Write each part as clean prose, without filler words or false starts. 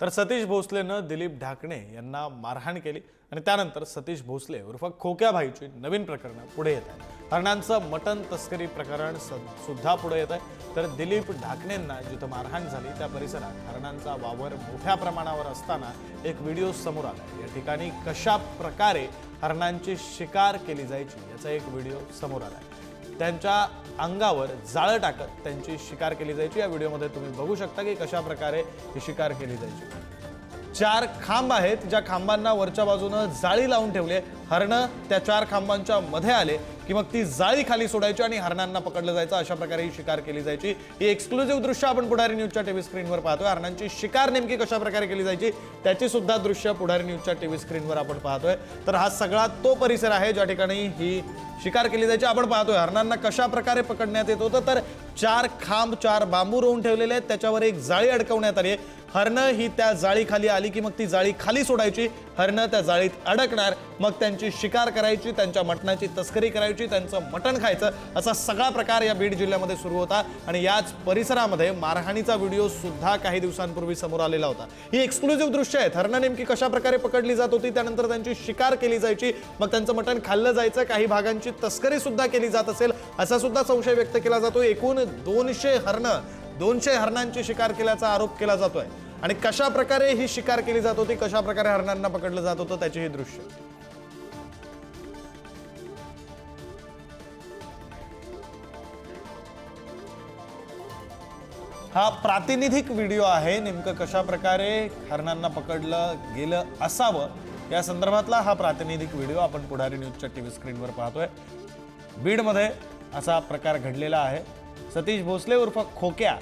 तर सतीश भोसलेनं दिलीप ढाकणे यांना मारहाण केली आणि त्यानंतर सतीश भोसले उर्फ खोक्या भाईची नवीन प्रकरण पुढे येत आहे। हरणांचं मटण तस्करी प्रकरण सुद्धा पुढे येत आहे। तर दिलीप ढाकणेंना जिथं मारहाण झाली त्या परिसरात हरणांचा वावर मोठ्या प्रमाणावर असताना एक व्हिडिओ समोर आला। या ठिकाणी कशा प्रकारे हरणांची शिकार केली जायची याचा एक व्हिडिओ समोर आला। त्यांच्या अंगावर जाळं टाकत त्यांची शिकार केली जायची। या व्हिडिओमध्ये तुम्ही बघू शकता की कशा प्रकारे ही शिकार केली जायची। 4 खांब आहेत, ज्या खांबांना वरच्या बाजूने जाळी लावून ठेवली आहे। हरणं त्या 4 खांबांच्या मध्ये आले की मग ती जाळी खाली सोडायची आणि हरणांना पकडलं जायचं। अशा प्रकारे ही शिकार केली जायची। ही एक्सक्लुझिव्ह दृश्य आपण पुढारी न्यूजच्या टीव्ही स्क्रीनवर पाहतोय। हरणांची शिकार नेमकी कशा प्रकारे केली जायची त्याची सुद्धा दृश्य पुढारी न्यूजच्या टीव्ही स्क्रीनवर आपण पाहतोय। तर हा सगळा तो परिसर आहे ज्या ठिकाणी ही शिकार केली जायची। आपण पाहतोय हरणांना कशा प्रकारे पकडण्यात येत होतं। तर 4 खांब 4 बांबू रोवून ठेवलेले आहेत, त्याच्यावर एक जाळी अडकवण्यात आली आहे। हरणं ही त्या जाळी खाली आली की मग ती जाळी खाली सोडायची, हरणं त्या जाळीत अडकणार, मग त्यांची शिकार करायची, त्यांच्या मटणाची तस्करी करायची, त्यांचं मटण खायचं। असा सगळा प्रकार या बीड जिल्ह्यामध्ये सुरू होता आणि याच परिसरामध्ये मारहाणीचा व्हिडिओ सुद्धा काही दिवसांपूर्वी समोर आलेला होता। ही एक्सक्लुझिव्ह दृश्य आहेत। हरणं नेमकी कशा प्रकारे पकडली जात होती, त्यानंतर त्यांची शिकार केली जायची, मग त्यांचं मटण खाल्लं जायचं, काही भागांची तस्करी सुद्धा केली जात असेल असा सुद्धा संशय व्यक्त केला जातो। एकूण 200 हरणांची शिकार केल्याचा आरोप केला जातोय आणि कशा प्रकारे ही शिकार केली जात होती, कशा प्रकारे हरणांना पकडलं जात होतं त्याचे हे दृश्य। हा प्रातिनिधिक व्हिडिओ आहे, नेमकं कशा प्रकारे हरणांना पकडलं गेलं असावं या संदर्भातला हा प्रातिनिधिक व्हिडिओ आपण पुढारी न्यूजच्या टीव्ही स्क्रीनवर पाहतोय। बीडमध्ये असा प्रकार घडलेला आहे। सतीश भोसले उर्फ खोक्या,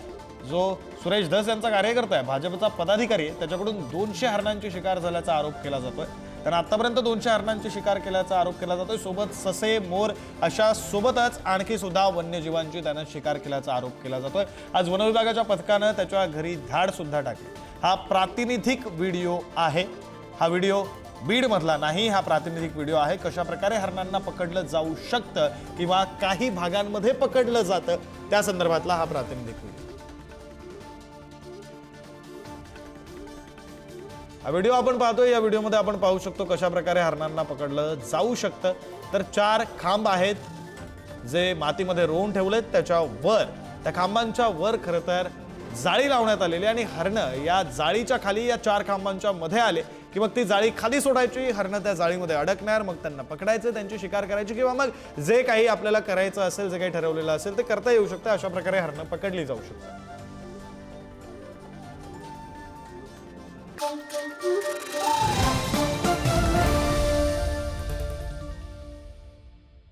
जो सुरेश धस यांचा कार्यकर्ता आहे, भाजपचा पदाधिकारी आहे, त्याच्याकडून 200 हरणांची शिकार झाल्याचा आरोप केला जातोय। त्यांना आतापर्यंत 200 हरणांची शिकार केल्याचा आरोप केला जातोय। सोबत ससे, मोर अशा सोबतच आणखी सुद्धा वन्यजीवांची त्यानं शिकार केल्याचा आरोप केला जातोय। आज वन विभागाच्या पथकानं त्याच्या घरी धाड सुद्धा टाकली। हा प्रातिनिधिक व्हिडिओ आहे। हा व्हिडिओ बीड मधला नाही, हा प्रातिनिधिक व्हिडिओ आहे। कशा प्रकारे हरणांना पकडलं जाऊ शकतं किंवा काही भागांमध्ये पकडलं जातं त्या संदर्भातला हा प्रातिनिधिक व्हिडिओ। हा व्हिडिओ आपण पाहतोय। या व्हिडिओमध्ये आपण पाहू शकतो कशा प्रकारे हरणांना पकडलं जाऊ शकतं। तर 4 खांब आहेत जे मातीमध्ये रोवून ठेवलेत, त्याच्यावर त्या खांबांच्या वर खरं तर जाळी लावण्यात आलेली आणि हरणं या जाळीच्या खाली या 4 खांबांच्या मध्ये आले की मग ती जाळी खाली सोडायची, हरणं त्या जाळीमध्ये अडकणार, मग त्यांना पकडायचं, त्यांची शिकार करायची किंवा मग जे काही आपल्याला करायचं असेल, जे काही ठरवलेलं असेल ते करता येऊ शकतं। अशा प्रकारे हरणं पकडली जाऊ शकतात।